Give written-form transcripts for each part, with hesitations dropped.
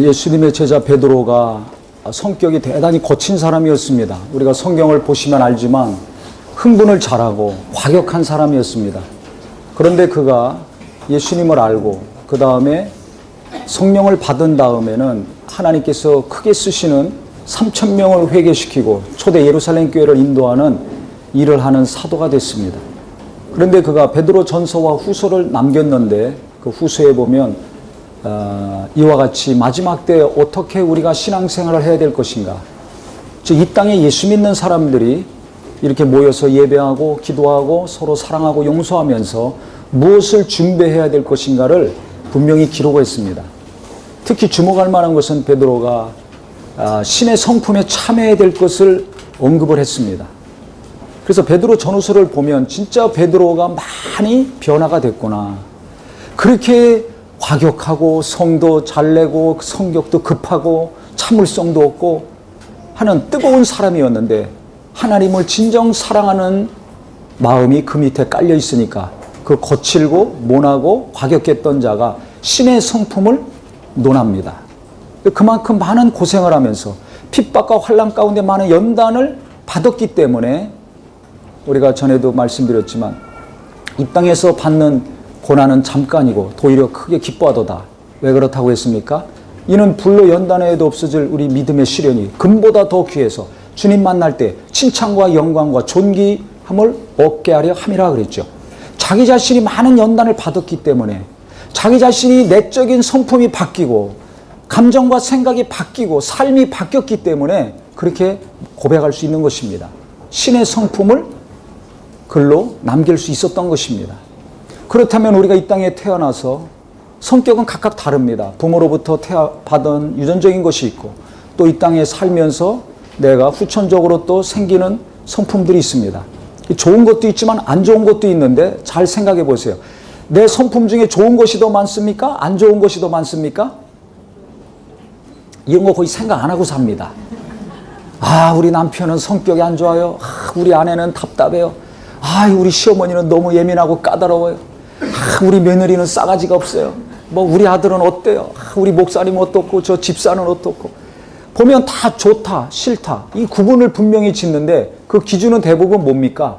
예수님의 제자 베드로가 성격이 대단히 거친 사람이었습니다. 우리가 성경을 보시면 알지만 흥분을 잘하고 과격한 사람이었습니다. 그런데 그가 예수님을 알고 그 다음에 성령을 받은 다음에는 하나님께서 크게 쓰시는 3,000명을 회개시키고 초대 예루살렘 교회를 인도하는 일을 하는 사도가 됐습니다. 그런데 그가 베드로 전서와 후서를 남겼는데 그 후서에 보면 이와 같이 마지막 때 어떻게 우리가 신앙생활을 해야 될 것인가, 즉 이 땅에 예수 믿는 사람들이 이렇게 모여서 예배하고 기도하고 서로 사랑하고 용서하면서 무엇을 준비해야 될 것인가를 분명히 기록했습니다. 특히 주목할 만한 것은 베드로가 신의 성품에 참여해야 될 것을 언급을 했습니다. 그래서 베드로 전후서를 보면 진짜 베드로가 많이 변화가 됐구나. 그렇게 과격하고 성도 잘 내고 성격도 급하고 참을성도 없고 하는 뜨거운 사람이었는데 하나님을 진정 사랑하는 마음이 그 밑에 깔려 있으니까 그 거칠고 모나고 과격했던 자가 신의 성품을 논합니다. 그만큼 많은 고생을 하면서 핍박과 환난 가운데 많은 연단을 받았기 때문에 우리가 전에도 말씀드렸지만 이 땅에서 받는 고난은 잠깐이고 도리어 크게 기뻐하도다. 왜 그렇다고 했습니까? 이는 불로 연단해도 없어질 우리 믿음의 시련이 금보다 더 귀해서 주님 만날 때 칭찬과 영광과 존귀함을 얻게 하려 함이라 그랬죠. 자기 자신이 많은 연단을 받았기 때문에 자기 자신이 내적인 성품이 바뀌고 감정과 생각이 바뀌고 삶이 바뀌었기 때문에 그렇게 고백할 수 있는 것입니다. 신의 성품을 글로 남길 수 있었던 것입니다. 그렇다면 우리가 이 땅에 태어나서 성격은 각각 다릅니다. 부모로부터 받은 유전적인 것이 있고 또 이 땅에 살면서 내가 후천적으로 또 생기는 성품들이 있습니다. 좋은 것도 있지만 안 좋은 것도 있는데 잘 생각해 보세요. 내 성품 중에 좋은 것이 더 많습니까? 안 좋은 것이 더 많습니까? 이런 거 거의 생각 안 하고 삽니다. 우리 남편은 성격이 안 좋아요. 우리 아내는 답답해요. 우리 시어머니는 너무 예민하고 까다로워요. 우리 며느리는 싸가지가 없어요. 우리 아들은 어때요? 우리 목사님은 어떻고 저 집사는 어떻고. 보면 다 좋다 싫다 이 구분을 분명히 짓는데 그 기준은 대부분 뭡니까?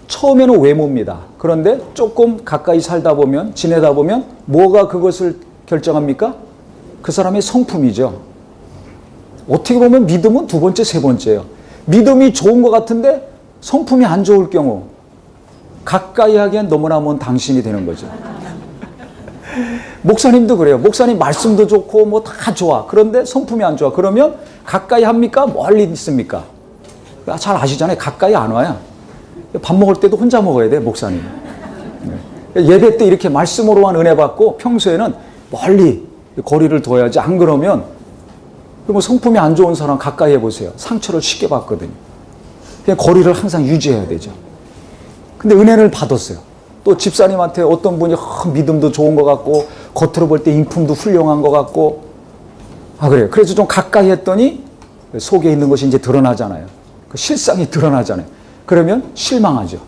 처음에는 외모입니다. 그런데 조금 가까이 살다 보면 지내다 보면 뭐가 그것을 결정합니까? 그 사람의 성품이죠. 어떻게 보면 믿음은 두 번째 세 번째예요. 믿음이 좋은 것 같은데 성품이 안 좋을 경우 가까이 하기엔 너무나 먼 당신이 되는 거죠. 목사님도 그래요. 목사님 말씀도 좋고 뭐 다 좋아. 그런데 성품이 안 좋아. 그러면 가까이 합니까? 멀리 있습니까? 잘 아시잖아요. 가까이 안 와요. 밥 먹을 때도 혼자 먹어야 돼, 목사님. 예배 때 이렇게 말씀으로만 은혜 받고 평소에는 멀리 거리를 둬야지. 안 그러면 성품이 안 좋은 사람 가까이 해보세요. 상처를 쉽게 받거든요. 그냥 거리를 항상 유지해야 되죠. 근데 은혜를 받았어요. 또 집사님한테 어떤 분이 믿음도 좋은 것 같고 겉으로 볼 때 인품도 훌륭한 것 같고 그래요. 그래서 좀 가까이 했더니 속에 있는 것이 이제 드러나잖아요. 그 실상이 드러나잖아요. 그러면 실망하죠.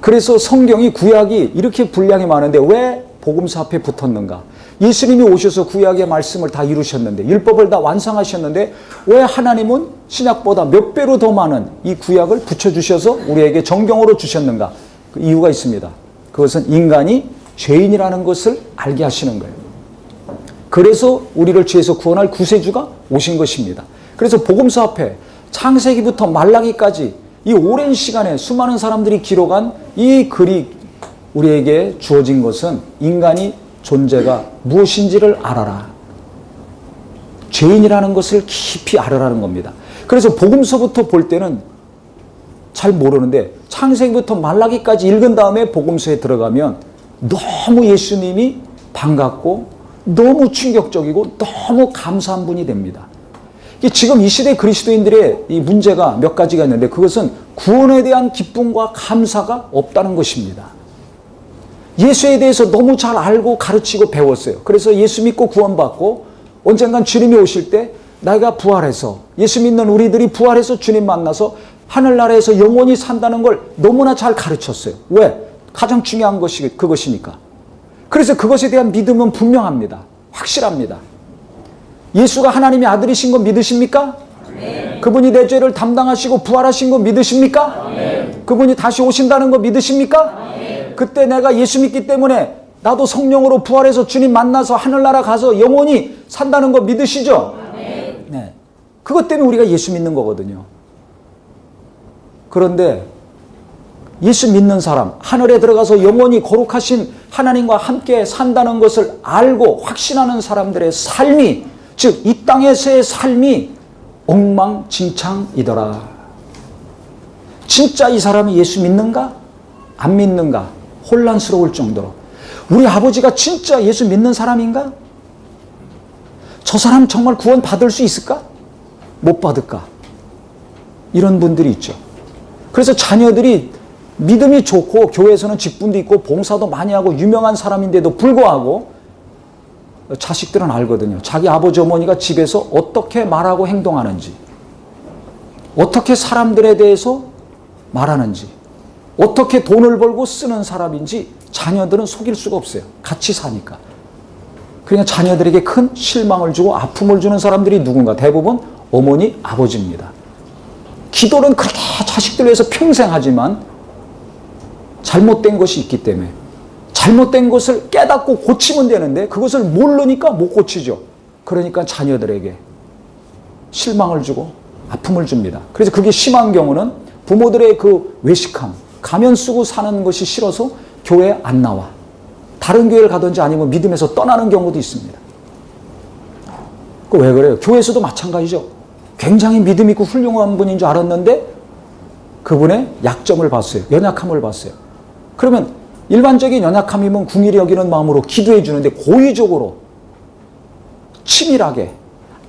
그래서 성경이 구약이 이렇게 분량이 많은데 왜 복음서 앞에 붙었는가? 예수님이 오셔서 구약의 말씀을 다 이루셨는데 율법을 다 완성하셨는데 왜 하나님은 신약보다 몇 배로 더 많은 이 구약을 붙여주셔서 우리에게 정경으로 주셨는가? 그 이유가 있습니다. 그것은 인간이 죄인이라는 것을 알게 하시는 거예요. 그래서 우리를 죄에서 구원할 구세주가 오신 것입니다. 그래서 복음서 앞에 창세기부터 말라기까지 이 오랜 시간에 수많은 사람들이 기록한 이 글이 우리에게 주어진 것은 인간이 존재가 무엇인지를 알아라. 죄인이라는 것을 깊이 알아라는 겁니다. 그래서 복음서부터 볼 때는 잘 모르는데 창세기부터 말라기까지 읽은 다음에 복음서에 들어가면 너무 예수님이 반갑고 너무 충격적이고 너무 감사한 분이 됩니다. 지금 이 시대 그리스도인들의 이 문제가 몇 가지가 있는데 그것은 구원에 대한 기쁨과 감사가 없다는 것입니다. 예수에 대해서 너무 잘 알고 가르치고 배웠어요. 그래서 예수 믿고 구원받고 언젠간 주님이 오실 때 내가 부활해서 예수 믿는 우리들이 부활해서 주님 만나서 하늘나라에서 영원히 산다는 걸 너무나 잘 가르쳤어요. 왜? 가장 중요한 것이 그것이니까. 그래서 그것에 대한 믿음은 분명합니다. 확실합니다. 예수가 하나님의 아들이신 거 믿으십니까? 아멘. 그분이 내 죄를 담당하시고 부활하신 거 믿으십니까? 아멘. 그분이 다시 오신다는 거 믿으십니까? 아멘. 그때 내가 예수 믿기 때문에 나도 성령으로 부활해서 주님 만나서 하늘나라 가서 영원히 산다는 거 믿으시죠? 아멘. 네. 그것 때문에 우리가 예수 믿는 거거든요. 그런데 예수 믿는 사람, 하늘에 들어가서 영원히 거룩하신 하나님과 함께 산다는 것을 알고 확신하는 사람들의 삶이, 즉 이 땅에서의 삶이 엉망진창이더라. 진짜 이 사람이 예수 믿는가? 안 믿는가? 혼란스러울 정도로. 우리 아버지가 진짜 예수 믿는 사람인가? 저 사람 정말 구원 받을 수 있을까? 못 받을까? 이런 분들이 있죠. 그래서 자녀들이 믿음이 좋고 교회에서는 직분도 있고 봉사도 많이 하고 유명한 사람인데도 불구하고 자식들은 알거든요. 자기 아버지 어머니가 집에서 어떻게 말하고 행동하는지, 어떻게 사람들에 대해서 말하는지, 어떻게 돈을 벌고 쓰는 사람인지 자녀들은 속일 수가 없어요. 같이 사니까. 그러니까 자녀들에게 큰 실망을 주고 아픔을 주는 사람들이 누군가? 대부분 어머니, 아버지입니다. 기도는 그렇게 자식들 위해서 평생 하지만 잘못된 것이 있기 때문에 잘못된 것을 깨닫고 고치면 되는데 그것을 모르니까 못 고치죠. 그러니까 자녀들에게 실망을 주고 아픔을 줍니다. 그래서 그게 심한 경우는 부모들의 그 외식함, 가면 쓰고 사는 것이 싫어서 교회에 안 나와. 다른 교회를 가든지 아니면 믿음에서 떠나는 경우도 있습니다. 그 왜 그래요? 교회에서도 마찬가지죠. 굉장히 믿음 있고 훌륭한 분인 줄 알았는데 그분의 약점을 봤어요. 연약함을 봤어요. 그러면 일반적인 연약함이면 궁일이 여기는 마음으로 기도해 주는데 고의적으로 치밀하게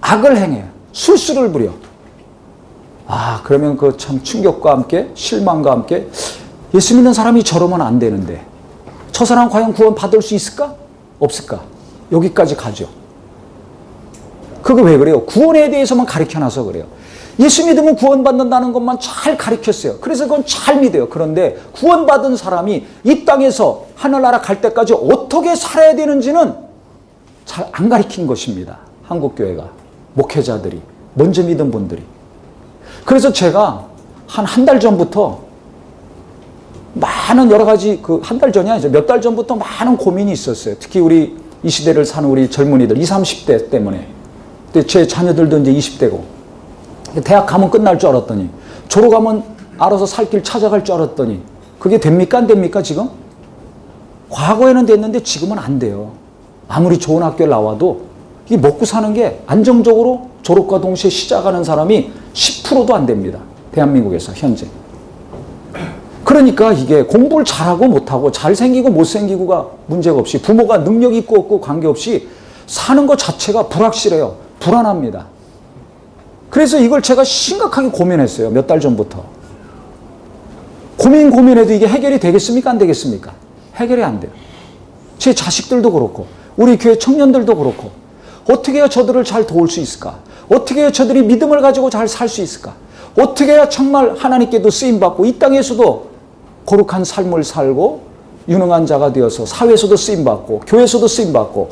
악을 행해 술수를 부려. 아, 그러면 그 참 충격과 함께 실망과 함께 예수 믿는 사람이 저러면 안 되는데 저 사람 과연 구원 받을 수 있을까? 없을까? 여기까지 가죠. 그거 왜 그래요? 구원에 대해서만 가르쳐놔서 그래요. 예수 믿으면 구원받는다는 것만 잘 가르쳤어요. 그래서 그건 잘 믿어요. 그런데 구원받은 사람이 이 땅에서 하늘나라 갈 때까지 어떻게 살아야 되는지는 잘 안 가르친 것입니다. 한국교회가, 목회자들이, 먼저 믿은 분들이. 그래서 제가 한 달 전부터 많은 여러 가지 한 달 전이 아니죠. 몇 달 전부터 많은 고민이 있었어요. 특히 우리 이 시대를 사는 우리 젊은이들, 20, 30대 때문에. 근데 제 자녀들도 이제 20대고. 대학 가면 끝날 줄 알았더니, 졸업하면 알아서 살 길 찾아갈 줄 알았더니, 그게 됩니까? 안 됩니까, 지금? 과거에는 됐는데 지금은 안 돼요. 아무리 좋은 학교에 나와도 이 먹고 사는 게 안정적으로 졸업과 동시에 시작하는 사람이 10%도 안 됩니다. 대한민국에서 현재. 그러니까 이게 공부를 잘하고 못하고 잘생기고 못생기고가 문제가 없이 부모가 능력 있고 없고 관계없이 사는 것 자체가 불확실해요. 불안합니다. 그래서 이걸 제가 심각하게 고민했어요. 몇 달 전부터. 고민해도 이게 해결이 되겠습니까? 안 되겠습니까? 해결이 안 돼요. 제 자식들도 그렇고 우리 교회 청년들도 그렇고 어떻게 해야 저들을 잘 도울 수 있을까? 어떻게 해야 저들이 믿음을 가지고 잘 살 수 있을까? 어떻게 해야 정말 하나님께도 쓰임받고 이 땅에서도 거룩한 삶을 살고 유능한 자가 되어서 사회에서도 쓰임받고 교회에서도 쓰임받고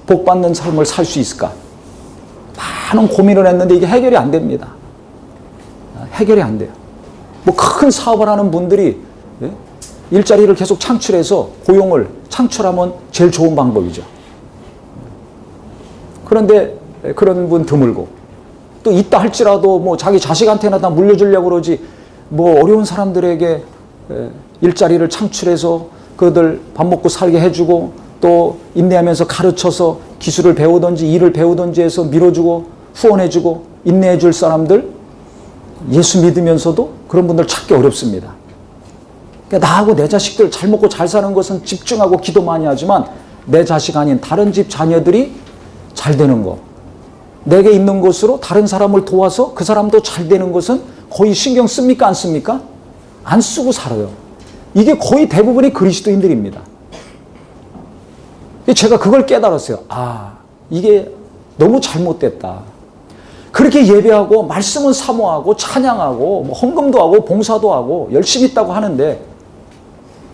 복받는 삶을 살 수 있을까? 많은 고민을 했는데 이게 해결이 안 됩니다. 해결이 안 돼요. 뭐 큰 사업을 하는 분들이 일자리를 계속 창출해서 고용을 창출하면 제일 좋은 방법이죠. 그런데 그런 분 드물고 또 있다 할지라도 뭐 자기 자식한테나 다 물려주려고 그러지 뭐 어려운 사람들에게 일자리를 창출해서 그들 밥 먹고 살게 해주고 또 인내하면서 가르쳐서 기술을 배우든지 일을 배우든지 해서 밀어주고 후원해주고 인내해줄 사람들 예수 믿으면서도 그런 분들 찾기 어렵습니다. 그러니까 나하고 내 자식들 잘 먹고 잘 사는 것은 집중하고 기도 많이 하지만 내 자식 아닌 다른 집 자녀들이 잘 되는 거 내게 있는 것으로 다른 사람을 도와서 그 사람도 잘 되는 것은 거의 신경 씁니까? 안 씁니까? 안 쓰고 살아요. 이게 거의 대부분이 그리스도인들입니다. 제가 그걸 깨달았어요. 아, 이게 너무 잘못됐다. 그렇게 예배하고 말씀은 사모하고 찬양하고 뭐 헌금도 하고 봉사도 하고 열심히 있다고 하는데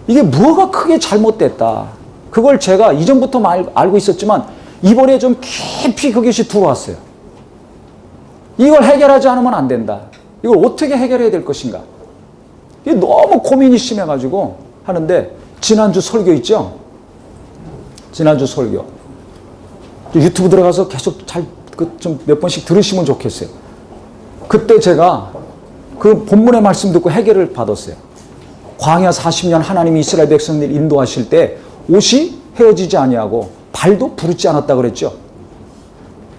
이게 뭐가 크게 잘못됐다. 그걸 제가 이전부터 알고 있었지만 이번에 좀 깊이 그것이 들어왔어요. 이걸 해결하지 않으면 안 된다. 이걸 어떻게 해결해야 될 것인가. 이게 너무 고민이 심해가지고 하는데, 지난주 설교 있죠? 지난주 설교. 유튜브 들어가서 계속 좀 몇 번씩 들으시면 좋겠어요. 그때 제가 그 본문의 말씀 듣고 해결을 받았어요. 광야 40년 하나님이 이스라엘 백성들을 인도하실 때 옷이 헤어지지 아니하고 발도 부르지 않았다 그랬죠.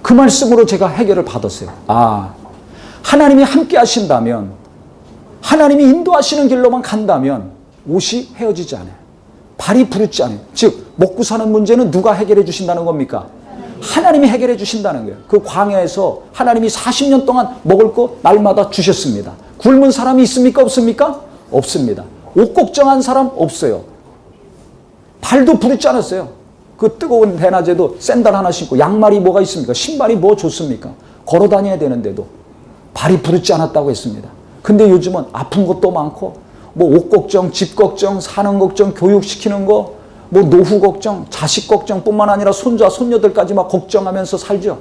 그 말씀으로 제가 해결을 받았어요. 아, 하나님이 함께 하신다면, 하나님이 인도하시는 길로만 간다면 옷이 헤어지지 않아요. 발이 부르지 않아요. 즉 먹고 사는 문제는 누가 해결해 주신다는 겁니까? 하나님이 해결해 주신다는 거예요. 그 광야에서 하나님이 40년 동안 먹을 거 날마다 주셨습니다. 굶은 사람이 있습니까? 없습니까? 없습니다. 옷 걱정한 사람 없어요. 발도 부르지 않았어요. 그 뜨거운 대낮에도 샌들 하나 신고, 양말이 뭐가 있습니까? 신발이 뭐 좋습니까? 걸어 다녀야 되는데도 발이 부르지 않았다고 했습니다. 근데 요즘은 아픈 것도 많고, 뭐 옷 걱정, 집 걱정, 사는 걱정, 교육시키는 거, 뭐 노후 걱정, 자식 걱정뿐만 아니라 손자, 손녀들까지 막 걱정하면서 살죠.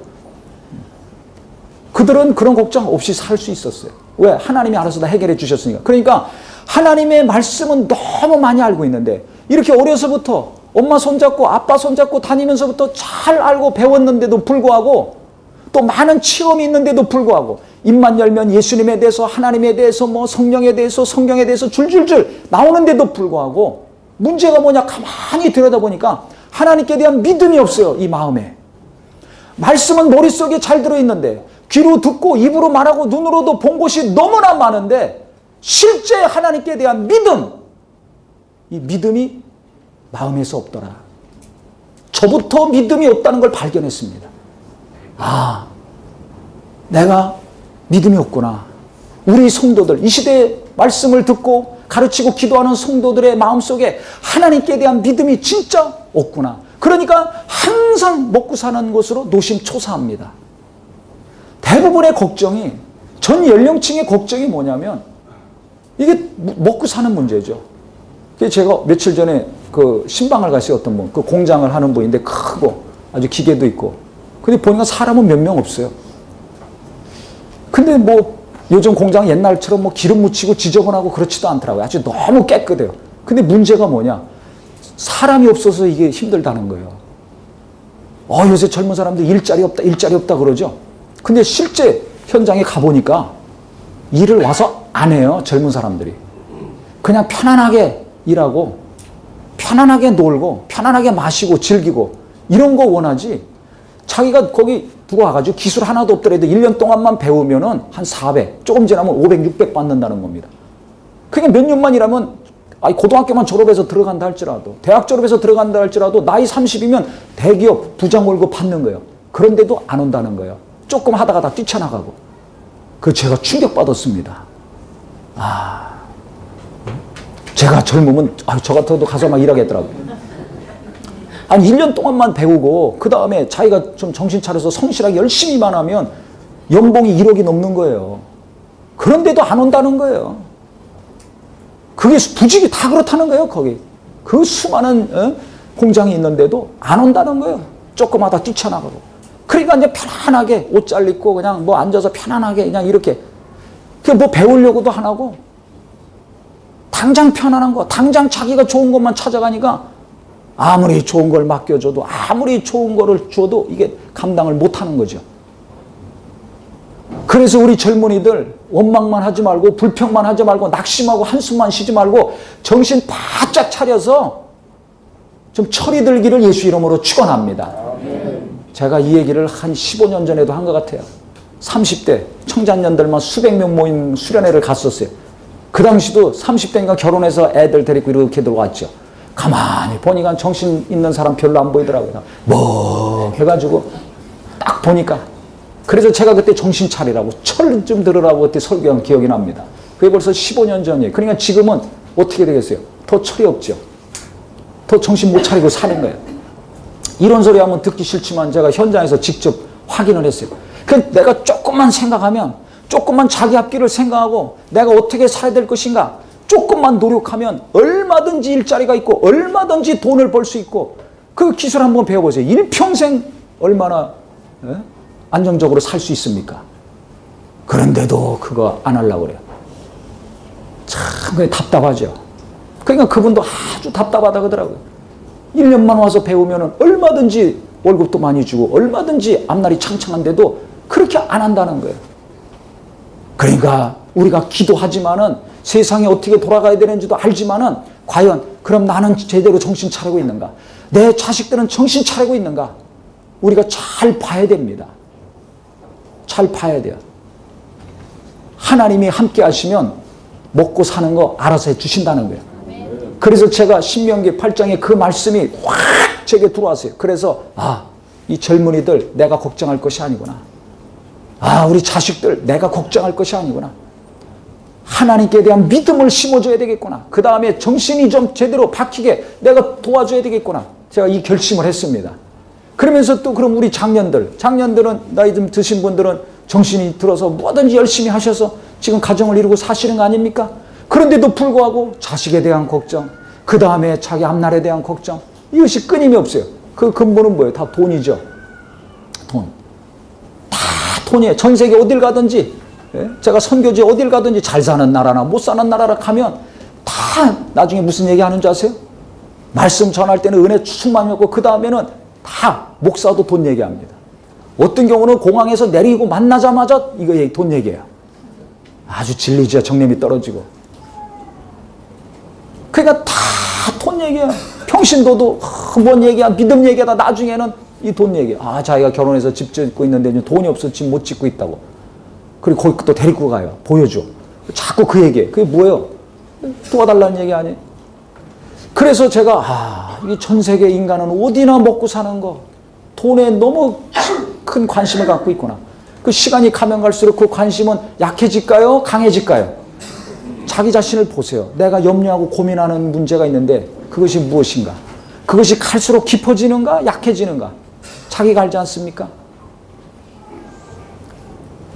그들은 그런 걱정 없이 살 수 있었어요. 왜? 하나님이 알아서 다 해결해 주셨으니까. 그러니까 하나님의 말씀은 너무 많이 알고 있는데, 이렇게 어려서부터 엄마 손잡고 아빠 손잡고 다니면서부터 잘 알고 배웠는데도 불구하고, 또 많은 체험이 있는데도 불구하고, 입만 열면 예수님에 대해서, 하나님에 대해서, 뭐 성령에 대해서, 성경에 대해서 줄줄줄 나오는데도 불구하고 문제가 뭐냐 가만히 들여다보니까 하나님께 대한 믿음이 없어요. 이 마음에. 말씀은 머릿속에 잘 들어있는데, 귀로 듣고 입으로 말하고 눈으로도 본 것이 너무나 많은데, 실제 하나님께 대한 믿음, 이 믿음이 마음에서 없더라. 저부터 믿음이 없다는 걸 발견했습니다. 아, 내가 믿음이 없구나. 우리 성도들, 이 시대의 말씀을 듣고 가르치고 기도하는 성도들의 마음속에 하나님께 대한 믿음이 진짜 없구나. 그러니까 항상 먹고 사는 것으로 노심초사합니다. 대부분의 걱정이, 전 연령층의 걱정이 뭐냐면 이게 먹고 사는 문제죠. 제가 며칠 전에 그 신방을 갔어요. 어떤 분, 그 공장을 하는 분인데 크고 아주 기계도 있고, 근데 보니까 사람은 몇 명 없어요. 근데 뭐 요즘 공장 옛날처럼 뭐 기름 묻히고 지저분하고 그렇지도 않더라고요. 아주 너무 깨끗해요. 근데 문제가 뭐냐? 사람이 없어서 이게 힘들다는 거예요. 요새 젊은 사람들 일자리 없다 그러죠. 근데 실제 현장에 가보니까 일을 와서 안 해요. 젊은 사람들이. 그냥 편안하게 일하고, 편안하게 놀고, 편안하게 마시고 즐기고, 이런 거 원하지. 자기가 거기 들어와가지고 기술 하나도 없더라도 1년 동안만 배우면은 한 400, 조금 지나면 500, 600 받는다는 겁니다. 그게 몇 년만 일하면, 고등학교만 졸업해서 들어간다 할지라도, 대학 졸업해서 들어간다 할지라도, 나이 30이면 대기업 부장 월급 받는 거예요. 그런데도 안 온다는 거예요. 조금 하다가 다 뛰쳐나가고. 제가 충격받았습니다. 제가 젊으면, 저 같아도 가서 막 일하겠더라고요. 아니 1년 동안만 배우고 그 다음에 자기가 좀 정신 차려서 성실하게 열심히만 하면 연봉이 1억이 넘는 거예요. 그런데도 안 온다는 거예요. 그게 부직이 다 그렇다는 거예요. 거기 그 수많은 공장이 있는데도 안 온다는 거예요. 조금마다 뛰쳐나가고. 그러니까 이제 편안하게 옷 잘 입고 그냥 뭐 앉아서 편안하게 그냥 이렇게 뭐 배우려고도 안 하고, 당장 편안한 거, 당장 자기가 좋은 것만 찾아가니까 아무리 좋은 걸 맡겨줘도, 아무리 좋은 거를 줘도 이게 감당을 못하는 거죠. 그래서 우리 젊은이들 원망만 하지 말고, 불평만 하지 말고, 낙심하고 한숨만 쉬지 말고 정신 바짝 차려서 좀 철이 들기를 예수 이름으로 축원합니다. 제가 이 얘기를 한 15년 전에도 한 것 같아요. 30대 청장년들만 수백 명 모인 수련회를 갔었어요. 그 당시도 30대니까 결혼해서 애들 데리고 이렇게 들어왔죠. 가만히 보니까 정신 있는 사람 별로 안 보이더라고요. 뭐 해가지고 딱 보니까, 그래서 제가 그때 정신 차리라고, 철 좀 들으라고 그때 설교한 기억이 납니다. 그게 벌써 15년 전이에요. 그러니까 지금은 어떻게 되겠어요? 더 철이 없죠. 더 정신 못 차리고 사는 거예요. 이런 소리 하면 듣기 싫지만 제가 현장에서 직접 확인을 했어요. 내가 조금만 생각하면, 조금만 자기 앞길을 생각하고 내가 어떻게 살아야 될 것인가, 조금만 노력하면 얼마든지 일자리가 있고 얼마든지 돈을 벌 수 있고, 그 기술 한번 배워보세요. 일평생 얼마나 안정적으로 살 수 있습니까? 그런데도 그거 안 하려고 그래요. 참 그게 답답하죠. 그러니까 그분도 아주 답답하다 그러더라고요. 1년만 와서 배우면 얼마든지 월급도 많이 주고 얼마든지 앞날이 창창한데도 그렇게 안 한다는 거예요. 그러니까 우리가 기도하지만은 세상이 어떻게 돌아가야 되는지도 알지만은 과연 그럼 나는 제대로 정신 차리고 있는가? 내 자식들은 정신 차리고 있는가? 우리가 잘 봐야 됩니다. 잘 봐야 돼요. 하나님이 함께 하시면 먹고 사는 거 알아서 해 주신다는 거예요. 그래서 제가 신명기 8장에 그 말씀이 확 제게 들어왔어요. 그래서 이 젊은이들 내가 걱정할 것이 아니구나. 우리 자식들 내가 걱정할 것이 아니구나. 하나님께 대한 믿음을 심어줘야 되겠구나. 그 다음에 정신이 좀 제대로 박히게 내가 도와줘야 되겠구나. 제가 이 결심을 했습니다. 그러면서 또 그럼 우리 장년들은 나이 좀 드신 분들은 정신이 들어서 뭐든지 열심히 하셔서 지금 가정을 이루고 사시는 거 아닙니까? 그런데도 불구하고 자식에 대한 걱정, 그 다음에 자기 앞날에 대한 걱정, 이것이 끊임이 없어요. 그 근본은 뭐예요? 다 돈이죠. 돈. 다 돈이에요. 전 세계 어딜 가든지, 제가 선교지 어딜 가든지 잘 사는 나라나 못 사는 나라라 가면 다 나중에 무슨 얘기 하는 줄 아세요? 말씀 전할 때는 은혜 충만이었고 그 다음에는 다 목사도 돈 얘기합니다. 어떤 경우는 공항에서 내리고 만나자마자 이거 돈 얘기해요. 아주 진리지어 정념이 떨어지고. 그러니까 다 돈 얘기해요. 평신도도 뭔 얘기야, 믿음 얘기하다 나중에는 이 돈 얘기해요. 자기가 결혼해서 집 짓고 있는데 돈이 없어서 집 못 짓고 있다고. 그리고 거기 또 데리고 가요. 보여줘. 자꾸 그 얘기해. 그게 뭐예요? 도와달라는 얘기 아니에요? 그래서 제가 이 전 세계 인간은 어디나 먹고 사는 거 돈에 너무 큰 관심을 갖고 있구나. 그 시간이 가면 갈수록 그 관심은 약해질까요? 강해질까요? 자기 자신을 보세요. 내가 염려하고 고민하는 문제가 있는데 그것이 무엇인가? 그것이 갈수록 깊어지는가? 약해지는가? 자기가 알지 않습니까?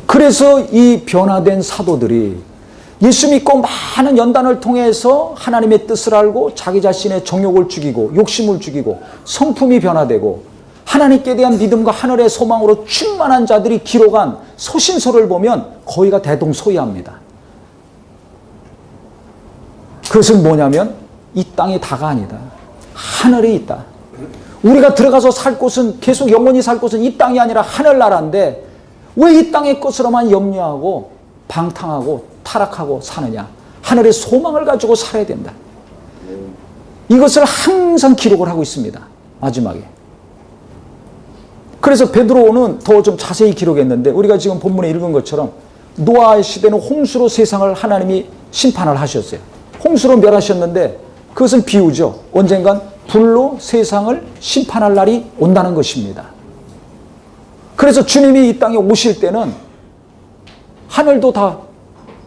그래서 이 변화된 사도들이 예수 믿고 많은 연단을 통해서 하나님의 뜻을 알고 자기 자신의 정욕을 죽이고 욕심을 죽이고 성품이 변화되고 하나님께 대한 믿음과 하늘의 소망으로 충만한 자들이 기록한 소신서를 보면 거의가 대동소이합니다. 그것은 뭐냐면 이 땅이 다가 아니다. 하늘이 있다. 우리가 들어가서 살 곳은 계속 영원히 살 곳은 이 땅이 아니라 하늘나라인데 왜 이 땅의 것으로만 염려하고 방탕하고 타락하고 사느냐. 하늘의 소망을 가지고 살아야 된다. 이것을 항상 기록을 하고 있습니다. 마지막에. 그래서 베드로는 더 좀 자세히 기록했는데 우리가 지금 본문에 읽은 것처럼 노아의 시대는 홍수로 세상을 하나님이 심판을 하셨어요. 홍수로 멸하셨는데 그것은 비유죠. 언젠간 불로 세상을 심판할 날이 온다는 것입니다. 그래서 주님이 이 땅에 오실 때는 하늘도 다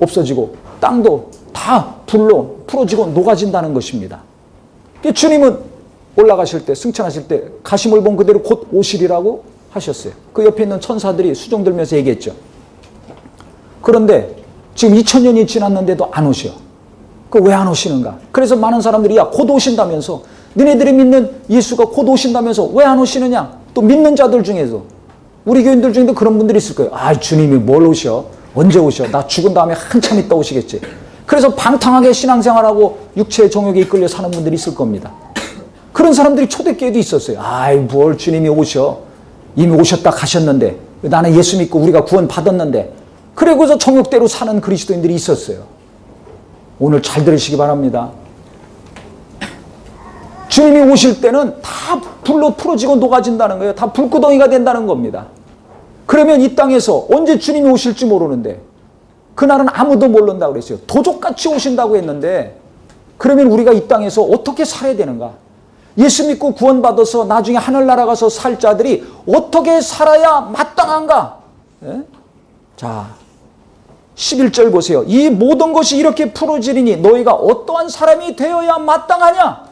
없어지고 땅도 다 불로 풀어지고 녹아진다는 것입니다. 주님은 올라가실 때 승천하실 때 가시물 본 그대로 곧 오시리라고 하셨어요. 그 옆에 있는 천사들이 수종 들면서 얘기했죠. 그런데 지금 2000년이 지났는데도 안 오셔. 그 왜 안 오시는가? 그래서 많은 사람들이 곧 오신다면서 너네들이 믿는 예수가 곧 오신다면서 왜 안 오시느냐? 또 믿는 자들 중에서 우리 교인들 중에도 그런 분들이 있을 거예요. 주님이 뭘 오셔? 언제 오셔? 나 죽은 다음에 한참 있다 오시겠지. 그래서 방탕하게 신앙생활하고 육체의 정욕에 이끌려 사는 분들이 있을 겁니다. 그런 사람들이 초대교회도 있었어요. 뭘 주님이 오셔? 이미 오셨다 가셨는데 나는 예수 믿고 우리가 구원 받았는데 그러고서 정욕대로 사는 그리스도인들이 있었어요. 오늘 잘 들으시기 바랍니다. 주님이 오실 때는 다 불로 풀어지고 녹아진다는 거예요. 다 불구덩이가 된다는 겁니다. 그러면 이 땅에서 언제 주님이 오실지 모르는데 그날은 아무도 모른다고 그랬어요. 도적같이 오신다고 했는데 그러면 우리가 이 땅에서 어떻게 살아야 되는가? 예수 믿고 구원받아서 나중에 하늘나라 가서 살 자들이 어떻게 살아야 마땅한가? 자, 11절 보세요. 이 모든 것이 이렇게 풀어지리니 너희가 어떠한 사람이 되어야 마땅하냐?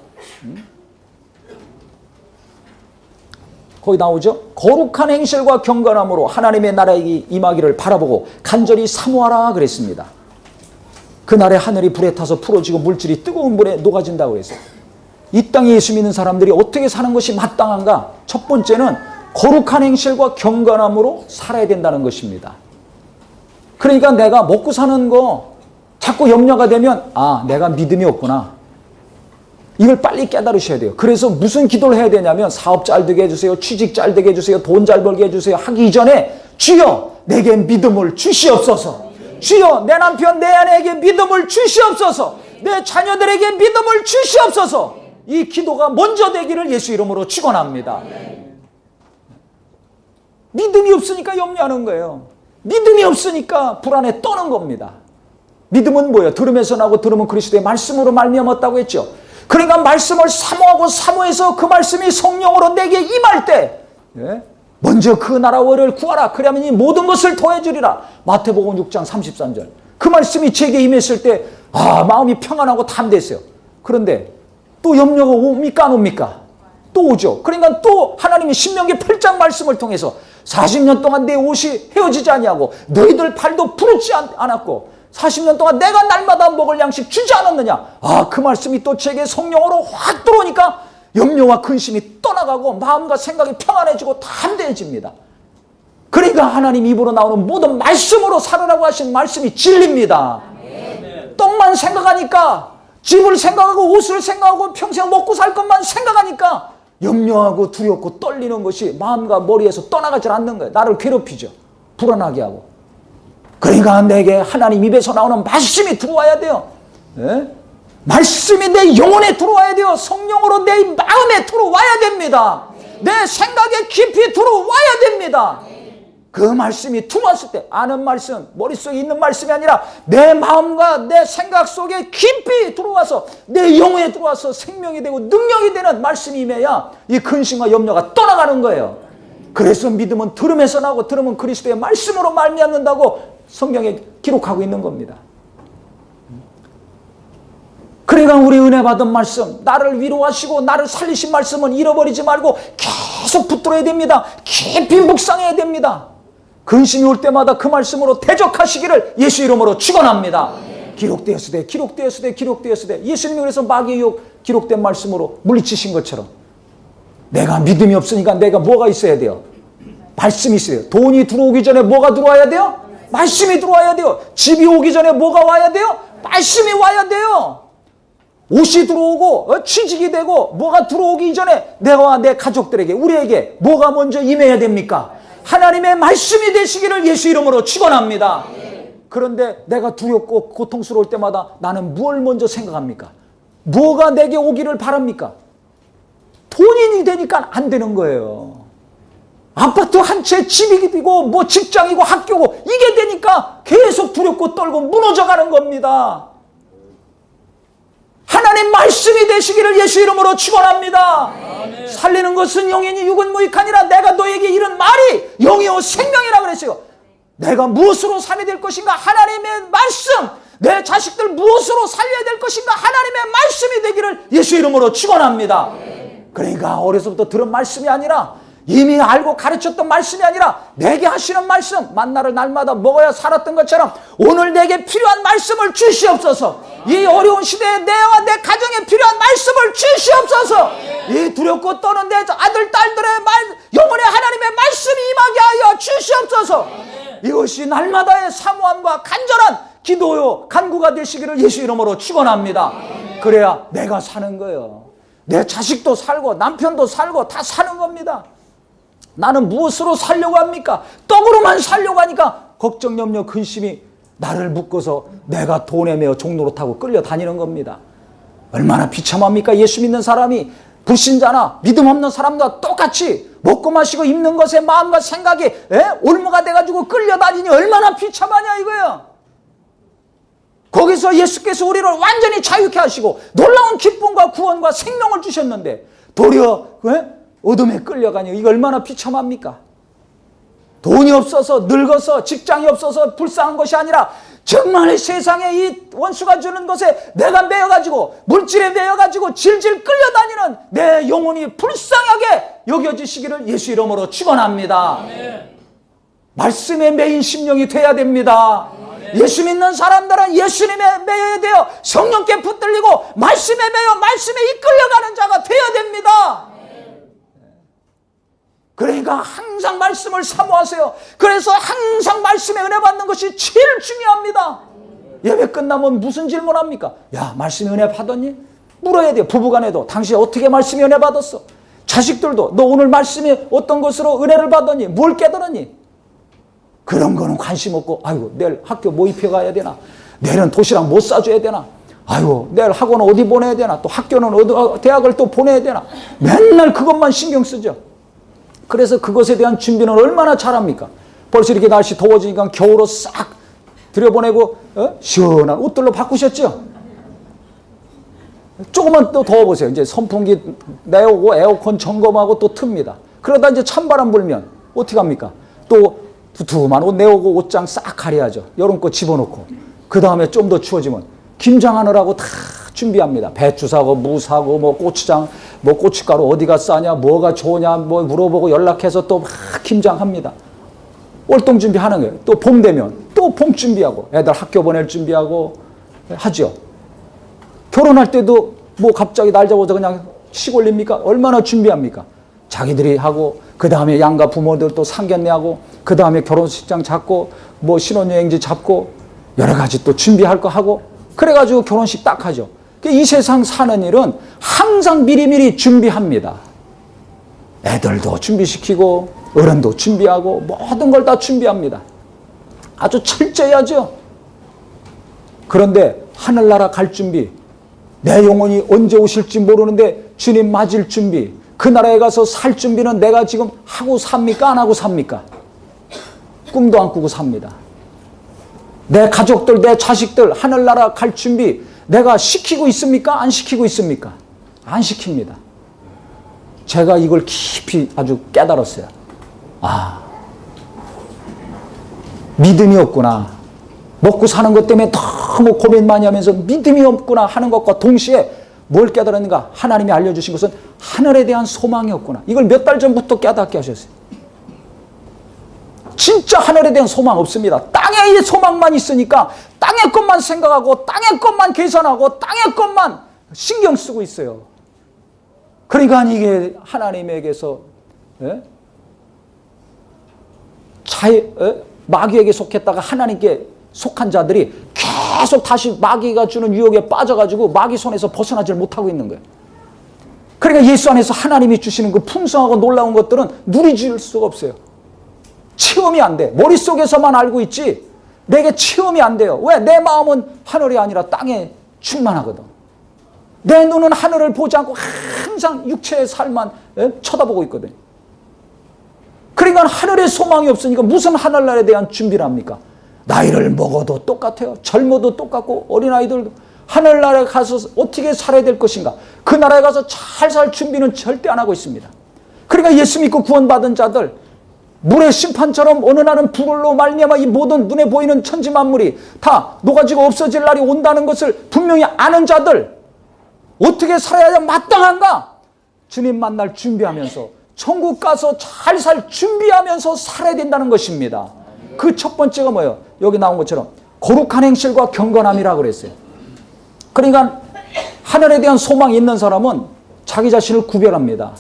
거기 나오죠. 거룩한 행실과 경건함으로 하나님의 나라에 임하기를 바라보고 간절히 사모하라 그랬습니다. 그날에 하늘이 불에 타서 풀어지고 물질이 뜨거운 물에 녹아진다고 했어요. 이 땅에 예수 믿는 사람들이 어떻게 사는 것이 마땅한가? 첫 번째는 거룩한 행실과 경건함으로 살아야 된다는 것입니다. 그러니까 내가 먹고 사는 거 자꾸 염려가 되면 내가 믿음이 없구나. 이걸 빨리 깨달으셔야 돼요. 그래서 무슨 기도를 해야 되냐면 사업 잘 되게 해주세요. 취직 잘 되게 해주세요. 돈 잘 벌게 해주세요. 하기 이전에 주여 내게 믿음을 주시옵소서. 주여 내 남편 내 아내에게 믿음을 주시옵소서. 내 자녀들에게 믿음을 주시옵소서. 이 기도가 먼저 되기를 예수 이름으로 축원합니다. 믿음이 없으니까 염려하는 거예요. 믿음이 없으니까 불안에 떠는 겁니다. 믿음은 뭐예요? 들음에서 나고 들음은 그리스도의 말씀으로 말미암았다고 했죠. 그러니까 말씀을 사모하고 사모해서 그 말씀이 성령으로 내게 임할 때 먼저 그 나라와 의를 구하라. 그러면 이 모든 것을 더해주리라. 마태복음 6장 33절. 그 말씀이 제게 임했을 때 마음이 평안하고 담대했어요. 그런데 또 염려가 옵니까 안 옵니까? 또 오죠. 그러니까 또 하나님이 신명기 8장 말씀을 통해서 40년 동안 내 옷이 헤어지지 아니하고 너희들 발도 부르지 않았고 40년 동안 내가 날마다 먹을 양식 주지 않았느냐. 그 말씀이 또 제게 성령으로 확 들어오니까 염려와 근심이 떠나가고 마음과 생각이 평안해지고 담대해집니다. 그러니까 하나님 입으로 나오는 모든 말씀으로 살으라고 하신 말씀이 진리입니다. 떡만 생각하니까 집을 생각하고 옷을 생각하고 평생 먹고 살 것만 생각하니까 염려하고 두렵고 떨리는 것이 마음과 머리에서 떠나가지 않는 거예요. 나를 괴롭히죠. 불안하게 하고. 그러니까 내게 하나님 입에서 나오는 말씀이 들어와야 돼요. 말씀이 내 영혼에 들어와야 돼요. 성령으로 내 마음에 들어와야 됩니다. 내 생각에 깊이 들어와야 됩니다. 그 말씀이 들어왔을 때 아는 말씀, 머릿속에 있는 말씀이 아니라 내 마음과 내 생각 속에 깊이 들어와서 내 영혼에 들어와서 생명이 되고 능력이 되는 말씀이 임해야 이 근심과 염려가 떠나가는 거예요. 그래서 믿음은 들음에서 나고 들음은 그리스도의 말씀으로 말미암는다고 성경에 기록하고 있는 겁니다. 그러니까 우리 은혜 받은 말씀, 나를 위로하시고 나를 살리신 말씀은 잃어버리지 말고 계속 붙들어야 됩니다. 깊이 묵상해야 됩니다. 근심이 올 때마다 그 말씀으로 대적하시기를 예수 이름으로 축원합니다. 기록되었으되 기록되었으되 기록되었으되. 예수님이 그래서 마귀의 유혹 기록된 말씀으로 물리치신 것처럼 내가 믿음이 없으니까 내가 뭐가 있어야 돼요? 말씀이 있어야 돼요. 돈이 들어오기 전에 뭐가 들어와야 돼요? 말씀이 들어와야 돼요. 집이 오기 전에 뭐가 와야 돼요? 말씀이 와야 돼요. 옷이 들어오고 취직이 되고 뭐가 들어오기 전에 내가 내 가족들에게 우리에게 뭐가 먼저 임해야 됩니까? 하나님의 말씀이 되시기를 예수 이름으로 축원합니다. 그런데 내가 두렵고 고통스러울 때마다 나는 무엇을 먼저 생각합니까? 뭐가 내게 오기를 바랍니까? 돈이 되니까 안 되는 거예요. 아파트 한 채 집이 되고 뭐 직장이고 학교고 이게 되니까 계속 두렵고 떨고 무너져가는 겁니다. 하나님 말씀이 되시기를 예수 이름으로 축원합니다. 살리는 것은 영이니 육은 무익하니라. 내가 너에게 이른 말이 영이요 생명이라 그랬어요. 내가 무엇으로 살아야 될 것인가? 하나님의 말씀. 내 자식들 무엇으로 살려야 될 것인가? 하나님의 말씀이 되기를 예수 이름으로 축원합니다. 그러니까 어려서부터 들은 말씀이 아니라 이미 알고 가르쳤던 말씀이 아니라 내게 하시는 말씀, 만나를 날마다 먹어야 살았던 것처럼 오늘 내게 필요한 말씀을 주시옵소서. 이 어려운 시대에 내와 내 가정에 필요한 말씀을 주시옵소서. 이 두렵고 떠는 내 아들 딸들의 영혼에 하나님의 말씀이 임하게 하여 주시옵소서. 이것이 날마다의 사모함과 간절한 기도요 간구가 되시기를 예수 이름으로 축원합니다. 그래야 내가 사는 거예요. 내 자식도 살고 남편도 살고 다 사는 겁니다. 나는 무엇으로 살려고 합니까? 떡으로만 살려고 하니까 걱정, 염려, 근심이 나를 묶어서 내가 돈에 매어 종로로 타고 끌려다니는 겁니다. 얼마나 비참합니까? 예수 믿는 사람이 불신자나 믿음 없는 사람과 똑같이 먹고 마시고 입는 것에 마음과 생각이 올무가 돼가지고 끌려다니니 얼마나 비참하냐 이거예요. 거기서 예수께서 우리를 완전히 자유케 하시고 놀라운 기쁨과 구원과 생명을 주셨는데 도리어 어둠에 끌려가니 이거 얼마나 비참합니까? 돈이 없어서 늙어서 직장이 없어서 불쌍한 것이 아니라 정말 세상에 이 원수가 주는 것에 내가 매여가지고 물질에 매여가지고 질질 끌려다니는 내 영혼이 불쌍하게 여겨지시기를 예수 이름으로 축원합니다. 말씀에 매인 심령이 돼야 됩니다. 예수 믿는 사람들은 예수님에 매여야 돼요. 성령께 붙들리고 말씀에 매여 말씀에 이끌려가는 자가 돼야 됩니다. 그러니까 항상 말씀을 사모하세요. 그래서 항상 말씀에 은혜 받는 것이 제일 중요합니다. 예배 끝나면 무슨 질문합니까? 야, 말씀에 은혜 받았니? 물어야 돼요. 부부간에도 당신 어떻게 말씀에 은혜 받았어? 자식들도 너 오늘 말씀에 어떤 것으로 은혜를 받았니? 뭘 깨달았니? 그런 거는 관심 없고, 아이고 내일 학교 모의표 가야 되나? 내일은 도시락 못 사줘야 되나? 아이고 내일 학원 어디 보내야 되나? 또 학교는 어디, 대학을 또 보내야 되나? 맨날 그것만 신경 쓰죠. 그래서 그것에 대한 준비는 얼마나 잘합니까? 벌써 이렇게 날씨 더워지니까 겨울옷 싹 들여보내고 시원한 옷들로 바꾸셨죠? 조금만 또 더워보세요. 이제 선풍기 내오고 에어컨 점검하고 또 틉니다. 그러다 이제 찬바람 불면 어떻게 합니까? 또 두툼한 옷 내오고 옷장 싹 가려야죠. 여름거 집어넣고. 그 다음에 좀 더 추워지면 김장하느라고 다 준비합니다. 배추 사고 무 사고 뭐 고추장 뭐 고춧가루 어디가 싸냐 뭐가 좋으냐 뭐 물어보고 연락해서 또 막 김장합니다. 월동 준비하는 거예요. 또 봄 되면 또 봄 준비하고 애들 학교 보낼 준비하고 하죠. 결혼할 때도 뭐 갑자기 날 잡아서 그냥 식 올립니까? 얼마나 준비합니까? 자기들이 하고 그 다음에 양가 부모들 또 상견례하고 그 다음에 결혼식장 잡고 뭐 신혼여행지 잡고 여러 가지 또 준비할 거 하고 그래가지고 결혼식 딱 하죠. 이 세상 사는 일은 항상 미리미리 준비합니다. 애들도 준비시키고 어른도 준비하고 모든 걸 다 준비합니다. 아주 철저히 하죠. 그런데 하늘나라 갈 준비, 내 영혼이 언제 오실지 모르는데 주님 맞을 준비, 그 나라에 가서 살 준비는 내가 지금 하고 삽니까? 안 하고 삽니까? 꿈도 안 꾸고 삽니다. 내 가족들, 내 자식들 하늘나라 갈 준비 내가 시키고 있습니까? 안 시키고 있습니까? 안 시킵니다. 제가 이걸 깊이 아주 깨달았어요. 아, 믿음이 없구나. 먹고 사는 것 때문에 너무 고민 많이 하면서 믿음이 없구나 하는 것과 동시에 뭘 깨달았는가? 하나님이 알려주신 것은 하늘에 대한 소망이 없구나. 이걸 몇 달 전부터 깨닫게 하셨어요. 진짜 하늘에 대한 소망 없습니다. 땅의 소망만 있으니까 땅의 것만 생각하고 땅의 것만 계산하고 땅의 것만 신경 쓰고 있어요. 그러니까 이게 하나님에게서 마귀에게 속했다가 하나님께 속한 자들이 계속 다시 마귀가 주는 유혹에 빠져가지고 마귀 손에서 벗어나질 못하고 있는 거예요. 그러니까 예수 안에서 하나님이 주시는 그 풍성하고 놀라운 것들은 누리질 수가 없어요. 체험이 안 돼. 머릿속에서만 알고 있지 내게 체험이 안 돼요. 왜? 내 마음은 하늘이 아니라 땅에 충만하거든. 내 눈은 하늘을 보지 않고 항상 육체의 삶만 쳐다보고 있거든. 그러니까 하늘의 소망이 없으니까 무슨 하늘나라에 대한 준비를 합니까? 나이를 먹어도 똑같아요. 젊어도 똑같고 어린아이들도 하늘나라에 가서 어떻게 살아야 될 것인가? 그 나라에 가서 잘 살 준비는 절대 안 하고 있습니다. 그러니까 예수 믿고 구원받은 자들 물의 심판처럼 어느 날은 불로 말미암아 이 모든 눈에 보이는 천지 만물이 다 녹아지고 없어질 날이 온다는 것을 분명히 아는 자들 어떻게 살아야 마땅한가? 주님 만날 준비하면서 천국 가서 잘 살 준비하면서 살아야 된다는 것입니다. 그 첫 번째가 뭐예요? 여기 나온 것처럼 거룩한 행실과 경건함이라고 그랬어요. 그러니까 하늘에 대한 소망이 있는 사람은 자기 자신을 구별합니다.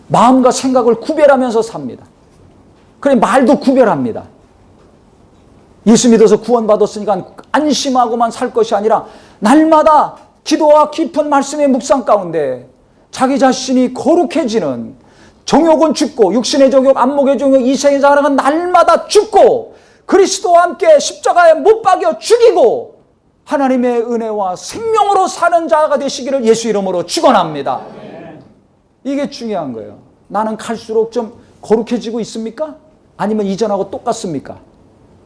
마음과 생각을 구별하면서 삽니다. 그래 말도 구별합니다. 예수 믿어서 구원받았으니까 안심하고만 살 것이 아니라 날마다 기도와 깊은 말씀의 묵상 가운데 자기 자신이 거룩해지는 정욕은 죽고 육신의 정욕, 안목의 정욕, 이생의 자랑은 날마다 죽고 그리스도와 함께 십자가에 못 박여 죽이고 하나님의 은혜와 생명으로 사는 자가 되시기를 예수 이름으로 축원합니다. 이게 중요한 거예요. 나는 갈수록 좀 거룩해지고 있습니까? 아니면 이전하고 똑같습니까?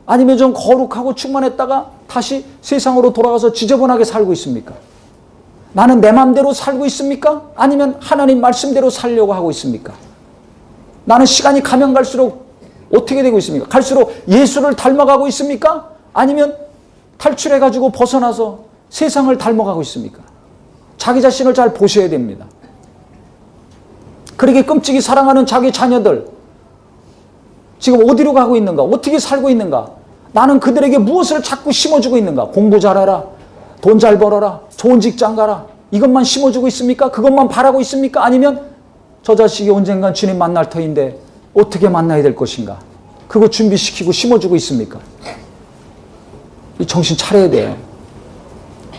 아니면 좀 거룩하고 충만했다가 다시 세상으로 돌아가서 지저분하게 살고 있습니까? 나는 내 마음대로 살고 있습니까? 아니면 하나님 말씀대로 살려고 하고 있습니까? 나는 시간이 가면 갈수록 어떻게 되고 있습니까? 갈수록 예수를 닮아가고 있습니까? 아니면 탈출해가지고 벗어나서 세상을 닮아가고 있습니까? 자기 자신을 잘 보셔야 됩니다. 그렇게 끔찍이 사랑하는 자기 자녀들 지금 어디로 가고 있는가? 어떻게 살고 있는가? 나는 그들에게 무엇을 자꾸 심어주고 있는가? 공부 잘해라. 돈 잘 벌어라. 좋은 직장 가라. 이것만 심어주고 있습니까? 그것만 바라고 있습니까? 아니면 저 자식이 언젠간 주님 만날 터인데 어떻게 만나야 될 것인가? 그거 준비시키고 심어주고 있습니까? 정신 차려야 돼요.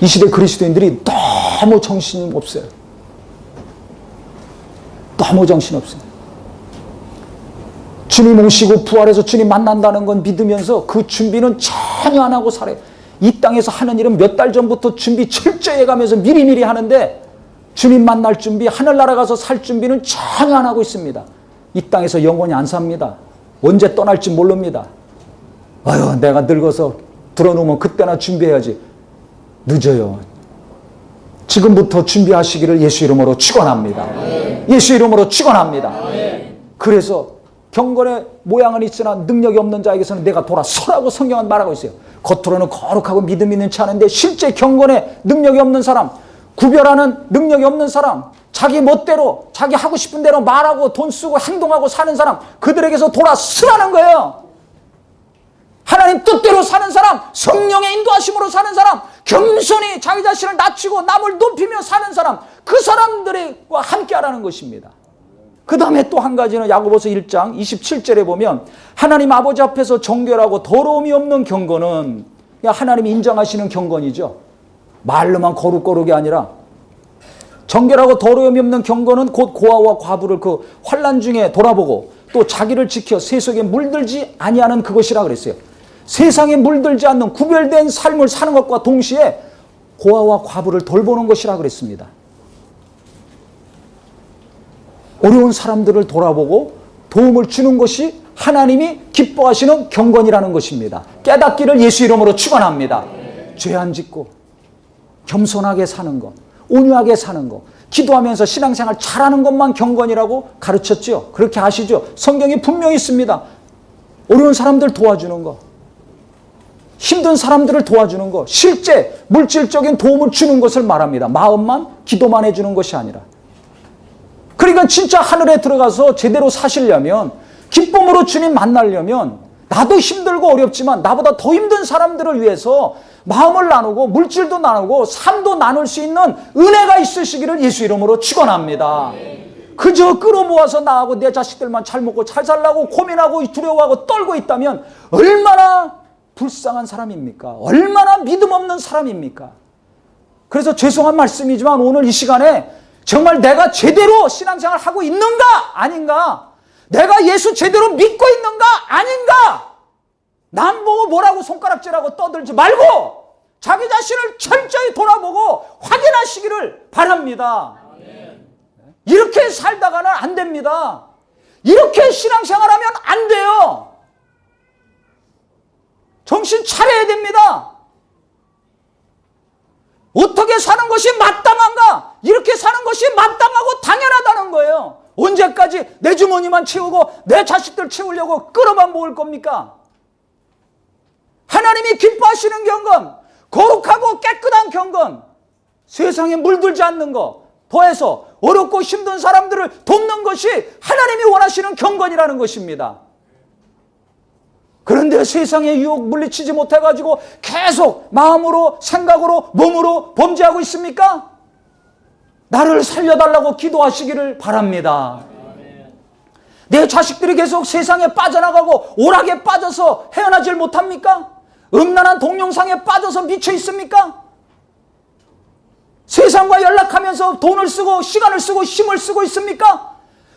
이 시대 그리스도인들이 너무 정신이 없어요. 너무 정신없어요. 주님 오시고 부활해서 주님 만난다는 건 믿으면서 그 준비는 전혀 안 하고 살아요. 이 땅에서 하는 일은 몇 달 전부터 준비 철저히 해가면서 미리미리 하는데 주님 만날 준비, 하늘나라 가서 살 준비는 전혀 안 하고 있습니다. 이 땅에서 영원히 안 삽니다. 언제 떠날지 모릅니다. 아유, 내가 늙어서 들어놓으면 그때나 준비해야지. 늦어요. 지금부터 준비하시기를 예수 이름으로 축원합니다. 예수 이름으로 축원합니다. 그래서 경건의 모양은 있으나 능력이 없는 자에게서는 내가 돌아서라고 성경은 말하고 있어요. 겉으로는 거룩하고 믿음 있는 체 하는데 실제 경건의 능력이 없는 사람, 구별하는 능력이 없는 사람, 자기 멋대로 자기 하고 싶은 대로 말하고 돈 쓰고 행동하고 사는 사람, 그들에게서 돌아서라는 거예요. 하나님 뜻대로 사는 사람, 성령의 인도하심으로 사는 사람, 겸손히 자기 자신을 낮추고 남을 높이며 사는 사람, 그 사람들과 함께 하라는 것입니다. 그 다음에 또 한 가지는 야고보서 1장 27절에 보면 하나님 아버지 앞에서 정결하고 더러움이 없는 경건은 하나님이 인정하시는 경건이죠. 말로만 거룩거룩이 아니라 정결하고 더러움이 없는 경건은 곧 고아와 과부를 그 환난 중에 돌아보고 또 자기를 지켜 세속에 물들지 아니하는 그것이라 그랬어요. 세상에 물들지 않는 구별된 삶을 사는 것과 동시에 고아와 과부를 돌보는 것이라 그랬습니다. 어려운 사람들을 돌아보고 도움을 주는 것이 하나님이 기뻐하시는 경건이라는 것입니다. 깨닫기를 예수 이름으로 축원합니다. 죄 안 짓고 겸손하게 사는 것, 온유하게 사는 것, 기도하면서 신앙생활 잘하는 것만 경건이라고 가르쳤죠. 그렇게 아시죠? 성경이 분명히 있습니다. 어려운 사람들 도와주는 것, 힘든 사람들을 도와주는 것, 실제 물질적인 도움을 주는 것을 말합니다. 마음만 기도만 해주는 것이 아니라. 그러니까 진짜 하늘에 들어가서 제대로 사시려면, 기쁨으로 주님 만나려면 나도 힘들고 어렵지만 나보다 더 힘든 사람들을 위해서 마음을 나누고 물질도 나누고 삶도 나눌 수 있는 은혜가 있으시기를 예수 이름으로 축원합니다. 그저 끌어모아서 나하고 내 자식들만 잘 먹고 잘 살라고 고민하고 두려워하고 떨고 있다면 얼마나 불쌍한 사람입니까? 얼마나 믿음 없는 사람입니까? 그래서 죄송한 말씀이지만 오늘 이 시간에 정말 내가 제대로 신앙생활 하고 있는가 아닌가, 내가 예수 제대로 믿고 있는가 아닌가, 남 보고 뭐라고 손가락질하고 떠들지 말고 자기 자신을 철저히 돌아보고 확인하시기를 바랍니다. 이렇게 살다가는 안 됩니다. 이렇게 신앙생활하면 안 돼요. 정신 차려야 됩니다. 어떻게 사는 것이 마땅한가? 이렇게 사는 것이 마땅하고 당연하다는 거예요. 언제까지 내 주머니만 채우고 내 자식들 채우려고 끌어만 모을 겁니까? 하나님이 기뻐하시는 경건, 거룩하고 깨끗한 경건, 세상에 물들지 않는 것, 더해서 어렵고 힘든 사람들을 돕는 것이 하나님이 원하시는 경건이라는 것입니다. 그런데 세상의 유혹 물리치지 못해가지고 계속 마음으로, 생각으로, 몸으로 범죄하고 있습니까? 나를 살려달라고 기도하시기를 바랍니다. 내 자식들이 계속 세상에 빠져나가고 오락에 빠져서 헤어나질 못합니까? 음란한 동영상에 빠져서 미쳐 있습니까? 세상과 연락하면서 돈을 쓰고 시간을 쓰고 힘을 쓰고 있습니까?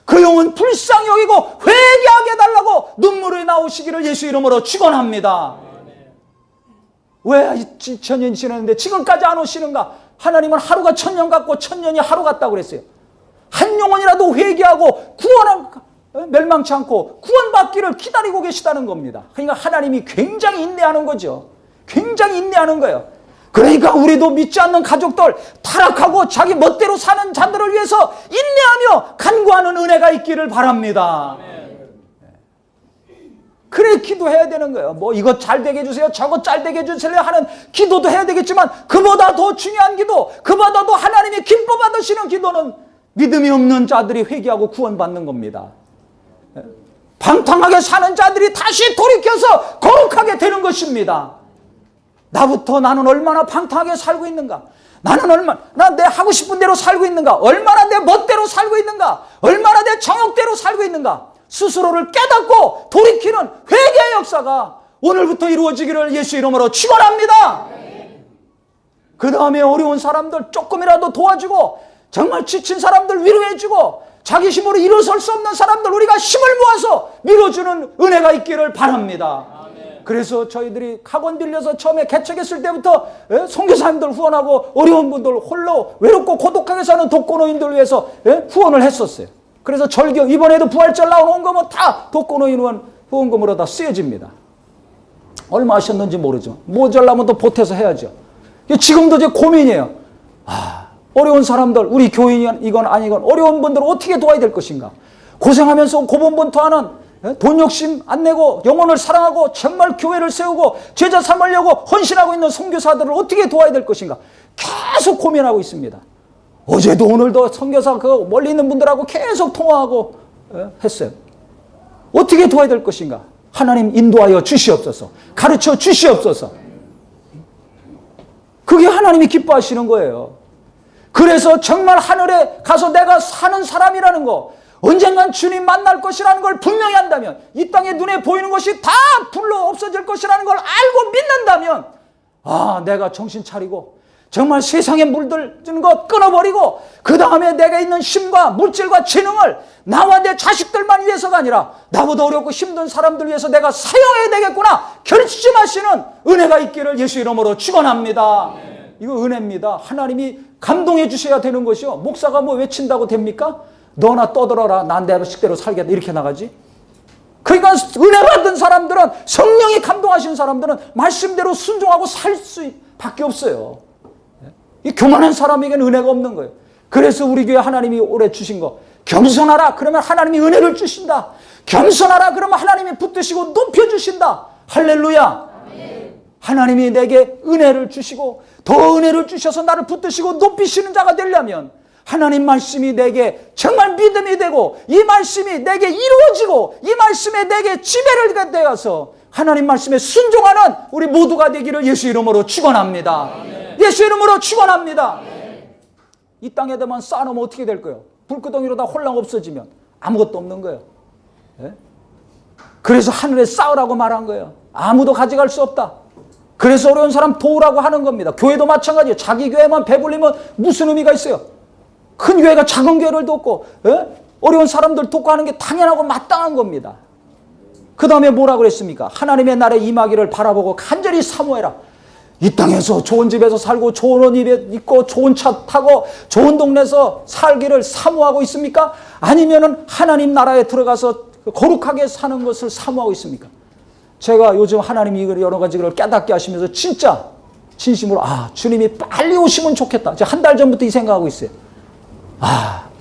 그 영혼 불쌍히 여기고 회개하게 해달라고 눈물이 나오시기를 예수 이름으로 축원합니다. 왜 2000년이 지났는데 지금까지 안 오시는가? 하나님은 하루가 1000년 같고 1000년이 하루 같다고 그랬어요. 한 영혼이라도 회개하고 멸망치 않고 구원받기를 기다리고 계시다는 겁니다. 그러니까 하나님이 굉장히 인내하는 거죠. 굉장히 인내하는 거예요. 그러니까 우리도 믿지 않는 가족들, 타락하고 자기 멋대로 사는 자들을 위해서 인내하며 간구하는 은혜가 있기를 바랍니다. 그래 기도해야 되는 거예요. 뭐 이것 잘 되게 해주세요, 저것 잘 되게 해주세요 하는 기도도 해야 되겠지만, 그보다 더 중요한 기도, 그보다 더 하나님이 기뻐 받으시는 기도는 믿음이 없는 자들이 회개하고 구원받는 겁니다. 방탕하게 사는 자들이 다시 돌이켜서 거룩하게 되는 것입니다. 나부터 나는 얼마나 방탕하게 살고 있는가? 나는 얼마나 내 하고 싶은 대로 살고 있는가? 얼마나 내 멋대로 살고 있는가? 얼마나 내 정욕대로 살고 있는가? 스스로를 깨닫고 돌이키는 회개의 역사가 오늘부터 이루어지기를 예수 이름으로 축원합니다. 그 다음에 어려운 사람들 조금이라도 도와주고, 정말 지친 사람들 위로해주고, 자기 힘으로 일어설 수 없는 사람들 우리가 힘을 모아서 밀어주는 은혜가 있기를 바랍니다. 그래서 저희들이 학원 빌려서 처음에 개척했을 때부터 선교사님들 후원하고 어려운 분들, 홀로 외롭고 고독하게 사는 독거노인들 위해서 후원을 했었어요. 그래서 절교, 이번에도 부활절 나온 헌금은 다 독거노인 후원금으로 다 쓰여집니다. 얼마 하셨는지 모르지만 모자라면 또 보태서 해야죠. 지금도 제 고민이에요. 어려운 사람들, 우리 교인이건 아니건 어려운 분들을 어떻게 도와야 될 것인가. 고생하면서 고분분투하는, 돈 욕심 안 내고 영혼을 사랑하고 정말 교회를 세우고 제자 삼으려고 헌신하고 있는 선교사들을 어떻게 도와야 될 것인가. 계속 고민하고 있습니다. 어제도 오늘도 선교사 그 멀리 있는 분들하고 계속 통화하고 했어요. 어떻게 도와야 될 것인가. 하나님 인도하여 주시옵소서. 가르쳐 주시옵소서. 그게 하나님이 기뻐하시는 거예요. 그래서 정말 하늘에 가서 내가 사는 사람이라는 거, 언젠간 주님 만날 것이라는 걸 분명히 한다면, 이 땅에 눈에 보이는 것이 다 불로 없어질 것이라는 걸 알고 믿는다면, 내가 정신 차리고 정말 세상에 물들는 것 끊어버리고 그 다음에 내가 있는 힘과 물질과 재능을 나와 내 자식들만 위해서가 아니라 나보다 어렵고 힘든 사람들 위해서 내가 사용해야 되겠구나 결심하시는 은혜가 있기를 예수 이름으로 축원합니다. 이거 은혜입니다. 하나님이 감동해 주셔야 되는 것이요. 목사가 뭐 외친다고 됩니까? 너나 떠들어라. 난 내 식대로 살겠다. 이렇게 나가지. 그러니까 은혜 받은 사람들은, 성령이 감동하신 사람들은 말씀대로 순종하고 살 수밖에 없어요. 이 교만한 사람에게는 은혜가 없는 거예요. 그래서 우리 교회 하나님이 올해 주신 거, 겸손하라 그러면 하나님이 은혜를 주신다. 겸손하라 그러면 하나님이 붙드시고 높여주신다. 할렐루야. 하나님이 내게 은혜를 주시고 더 은혜를 주셔서 나를 붙드시고 높이시는 자가 되려면 하나님 말씀이 내게 정말 믿음이 되고 이 말씀이 내게 이루어지고 이 말씀에 내게 지배를 되어서 하나님 말씀에 순종하는 우리 모두가 되기를 예수 이름으로 축원합니다. 예수 이름으로 축원합니다. 이 땅에다만 쌓아놓으면 어떻게 될 거예요? 불구덩이로 다 홀랑 없어지면 아무것도 없는 거예요. 그래서 하늘에 쌓으라고 말한 거예요. 아무도 가져갈 수 없다. 그래서 어려운 사람 도우라고 하는 겁니다. 교회도 마찬가지예요. 자기 교회만 배불리면 무슨 의미가 있어요? 큰 교회가 작은 교회를 돕고 어려운 사람들 돕고 하는 게 당연하고 마땅한 겁니다. 그 다음에 뭐라 그랬습니까? 하나님의 날에 임하기를 바라보고 간절히 사모해라. 이 땅에서 좋은 집에서 살고 좋은 옷 입고 좋은 차 타고 좋은 동네에서 살기를 사모하고 있습니까? 아니면은 하나님 나라에 들어가서 거룩하게 사는 것을 사모하고 있습니까? 제가 요즘 하나님이 이걸 여러 가지를 깨닫게 하시면서 진짜 진심으로 주님이 빨리 오시면 좋겠다. 제가 한 달 전부터 이 생각하고 있어요.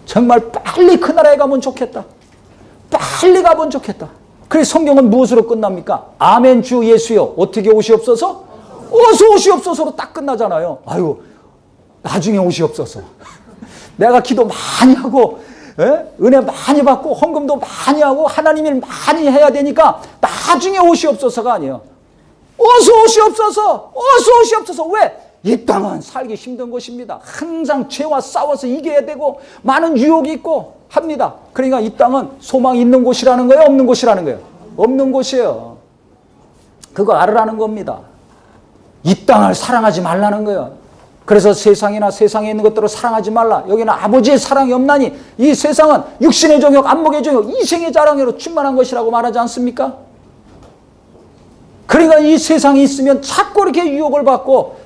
정말 빨리 그 나라에 가면 좋겠다. 빨리 가면 좋겠다. 그래서 성경은 무엇으로 끝납니까? 아멘 주 예수여 어떻게 오시옵소서? 어서 오시옵소서로 딱 끝나잖아요. 나중에 오시옵소서. 내가 기도 많이 하고 은혜 많이 받고 헌금도 많이 하고 하나님 일 많이 해야 되니까 나중에 오시옵소서가 아니에요. 어서 오시옵소서. 어서 오시옵소서. 왜? 이 땅은 살기 힘든 곳입니다. 항상 죄와 싸워서 이겨야 되고 많은 유혹이 있고 합니다. 그러니까 이 땅은 소망이 있는 곳이라는 거예요? 없는 곳이라는 거예요? 없는 곳이에요. 그거 알으라는 겁니다. 이 땅을 사랑하지 말라는 거예요. 그래서 세상이나 세상에 있는 것들을 사랑하지 말라. 여기는 아버지의 사랑이 없나니 이 세상은 육신의 정욕, 안목의 정욕, 이생의 자랑으로 충만한 것이라고 말하지 않습니까? 그러니까 이 세상이 있으면 자꾸 이렇게 유혹을 받고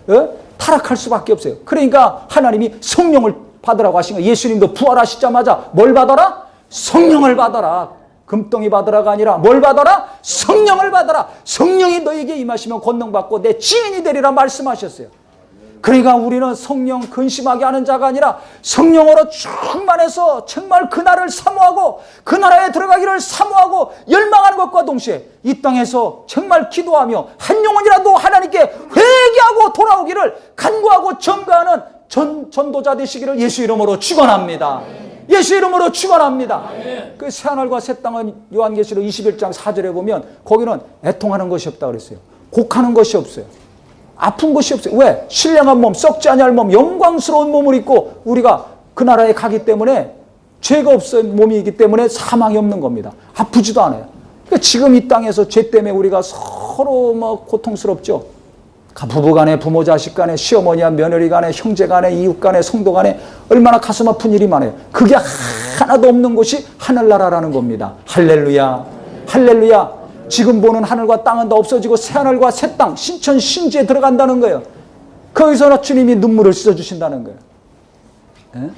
타락할 수밖에 없어요. 그러니까 하나님이 성령을 받으라고 하신 거예요. 예수님도 부활하시자마자 뭘 받아라? 성령을 받아라. 금덩이 받으라가 아니라 뭘 받아라? 성령을 받아라. 성령이 너에게 임하시면 권능받고 내 지인이 되리라 말씀하셨어요. 그러니까 우리는 성령 근심하게 하는 자가 아니라 성령으로 충만해서 정말 그 나라를 사모하고 그 나라에 들어가기를 사모하고 열망하는 것과 동시에 이 땅에서 정말 기도하며 한 영혼이라도 하나님께 회개하고 돌아오기를 간구하고 전가하는 전도자 되시기를 예수 이름으로 축원합니다. 예수 이름으로 축원합니다. 그 새하늘과 새 땅은 요한계시록 21장 4절에 보면 거기는 애통하는 것이 없다 그랬어요. 곡하는 것이 없어요. 아픈 것이 없어요. 왜? 신령한 몸, 썩지 아니할 몸, 영광스러운 몸을 입고 우리가 그 나라에 가기 때문에 죄가 없는 몸이기 때문에 사망이 없는 겁니다. 아프지도 않아요. 그러니까 지금 이 땅에서 죄 때문에 우리가 서로 고통스럽죠. 부부 간에, 부모 자식 간에, 시어머니와 며느리 간에, 형제 간에, 이웃 간에, 성도 간에 얼마나 가슴 아픈 일이 많아요. 그게 하나도 없는 곳이 하늘나라라는 겁니다. 할렐루야, 할렐루야. 지금 보는 하늘과 땅은 다 없어지고 새하늘과 새 땅, 신천 신지에 들어간다는 거예요. 거기서 주님이 눈물을 씻어주신다는 거예요. 예?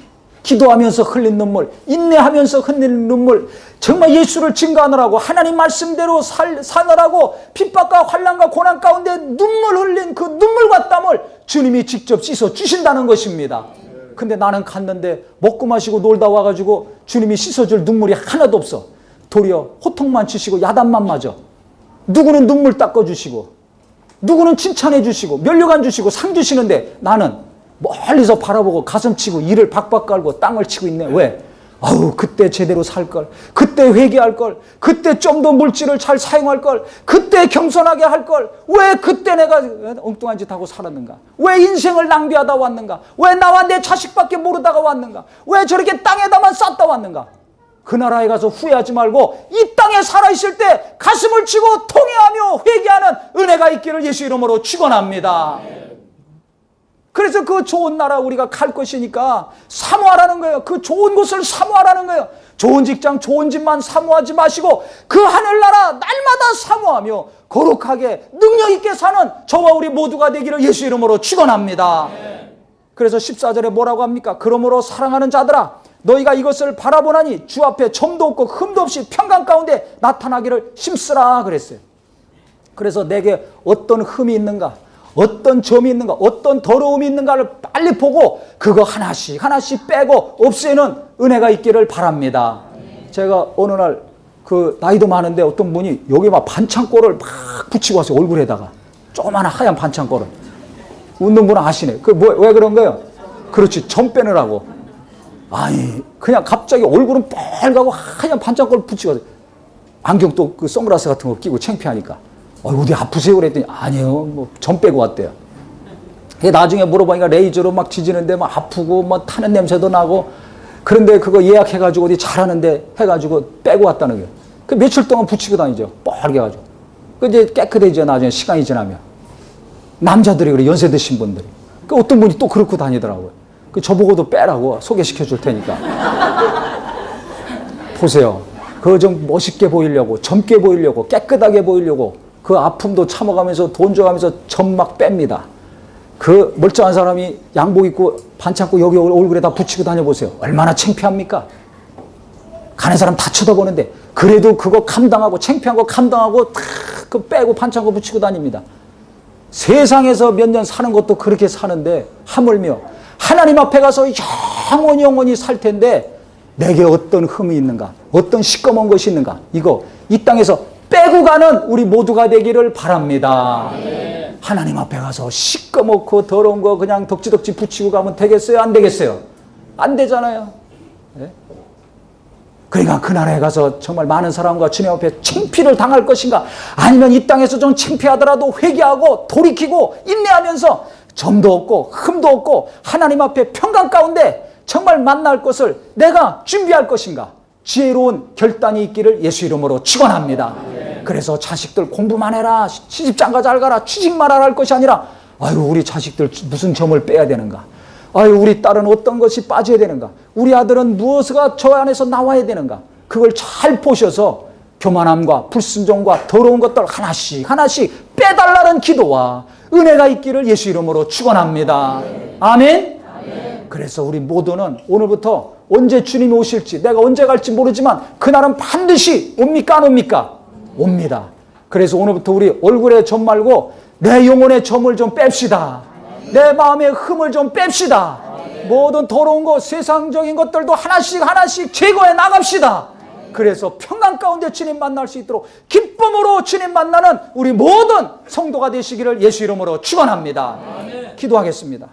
기도하면서 흘린 눈물, 인내하면서 흘린 눈물, 정말 예수를 증거하느라고 하나님 말씀대로 사느라고 핍박과 환난과 고난 가운데 눈물 흘린 그 눈물과 땀을 주님이 직접 씻어 주신다는 것입니다. 근데 나는 갔는데 먹고 마시고 놀다 와가지고 주님이 씻어줄 눈물이 하나도 없어. 도리어 호통만 치시고 야단만 맞아. 누구는 눈물 닦아주시고, 누구는 칭찬해 주시고, 면류관 주시고, 상 주시는데 나는 멀리서 바라보고 가슴 치고 이를 박박 깔고 땅을 치고 있네. 왜? 아우, 그때 제대로 살 걸, 그때 회개할 걸, 그때 좀 더 물질을 잘 사용할 걸, 그때 겸손하게 할 걸, 왜 그때 내가 엉뚱한 짓 하고 살았는가? 왜 인생을 낭비하다 왔는가? 왜 나와 내 자식밖에 모르다가 왔는가? 왜 저렇게 땅에다만 쌌다 왔는가? 그 나라에 가서 후회하지 말고 이 땅에 살아있을 때 가슴을 치고 통회하며 회개하는 은혜가 있기를 예수 이름으로 축원합니다. 그래서 그 좋은 나라 우리가 갈 것이니까 사모하라는 거예요. 그 좋은 곳을 사모하라는 거예요. 좋은 직장, 좋은 집만 사모하지 마시고 그 하늘나라 날마다 사모하며 거룩하게 능력 있게 사는 저와 우리 모두가 되기를 예수 이름으로 축원합니다. 그래서 14절에 뭐라고 합니까? 그러므로 사랑하는 자들아, 너희가 이것을 바라보나니 주 앞에 점도 없고 흠도 없이 평강 가운데 나타나기를 힘쓰라 그랬어요. 그래서 내게 어떤 흠이 있는가, 어떤 점이 있는가, 어떤 더러움이 있는가를 빨리 보고 그거 하나씩 하나씩 빼고 없애는 은혜가 있기를 바랍니다. 제가 어느 날 그 나이도 많은데 어떤 분이 여기 막 반창고를 막 붙이고 왔어요. 얼굴에다가 조그마한 하얀 반창고를. 웃는 분은 아시네. 그 왜 그런 거예요? 그렇지, 점 빼느라고. 아니 그냥 갑자기 얼굴은 빨갛고 하얀 반창고를 붙이고 왔어요. 안경도 그 선글라스 같은 거 끼고 창피하니까. 어디 아프세요? 그랬더니 아니요, 점 빼고 왔대요. 나중에 물어보니까 레이저로 막 지지는데 막 아프고 막 타는 냄새도 나고, 그런데 그거 예약해가지고 어디 잘하는데 해가지고 빼고 왔다는 거예요. 그 며칠 동안 붙이고 다니죠. 뻘개가지고. 그 이제 깨끗해져 나중에 시간이 지나면. 남자들이 그래, 연세 드신 분들이. 그 어떤 분이 또 그렇고 다니더라고요. 그 저보고도 빼라고 소개시켜 줄 테니까. 보세요. 그거 좀 멋있게 보이려고, 젊게 보이려고, 깨끗하게 보이려고 그 아픔도 참아가면서 돈 줘가면서 점 막 뺍니다. 그 멀쩡한 사람이 양복 입고 반창고 여기 얼굴에 다 붙이고 다녀보세요. 얼마나 창피합니까? 가는 사람 다 쳐다보는데 그래도 그거 감당하고, 창피한 거 감당하고 다 그 빼고 반창고 붙이고 다닙니다. 세상에서 몇 년 사는 것도 그렇게 사는데 하물며 하나님 앞에 가서 영원히 살 텐데 내게 어떤 흠이 있는가, 어떤 시꺼먼 것이 있는가, 이거 이 땅에서 빼고 가는 우리 모두가 되기를 바랍니다. 하나님 앞에 가서 시꺼멓고 더러운 거 그냥 덕지덕지 붙이고 가면 되겠어요? 안 되겠어요? 안 되잖아요. 네? 그러니까 그 나라에 가서 정말 많은 사람과 주님 앞에 창피를 당할 것인가, 아니면 이 땅에서 좀 창피하더라도 회개하고 돌이키고 인내하면서 점도 없고 흠도 없고 하나님 앞에 평강 가운데 정말 만날 것을 내가 준비할 것인가, 지혜로운 결단이 있기를 예수 이름으로 축원합니다. 그래서 자식들 공부만 해라, 시집장가 잘 가라, 취직만 하라 할 것이 아니라, 아유 우리 자식들 무슨 점을 빼야 되는가, 아유 우리 딸은 어떤 것이 빠져야 되는가, 우리 아들은 무엇가 저 안에서 나와야 되는가, 그걸 잘 보셔서 교만함과 불순종과 더러운 것들 하나씩 하나씩 빼달라는 기도와 은혜가 있기를 예수 이름으로 축원합니다. 아멘. 그래서 우리 모두는 오늘부터 언제 주님이 오실지, 내가 언제 갈지 모르지만 그날은 반드시 옵니까 안 옵니까? 옵니다. 그래서 오늘부터 우리 얼굴에 점 말고 내 영혼의 점을 좀 뺍시다. 내 마음의 흠을 좀 뺍시다. 모든 더러운 것, 세상적인 것들도 하나씩 하나씩 제거해 나갑시다. 그래서 평강 가운데 주님 만날 수 있도록 기쁨으로 주님 만나는 우리 모든 성도가 되시기를 예수 이름으로 축원합니다. 기도하겠습니다.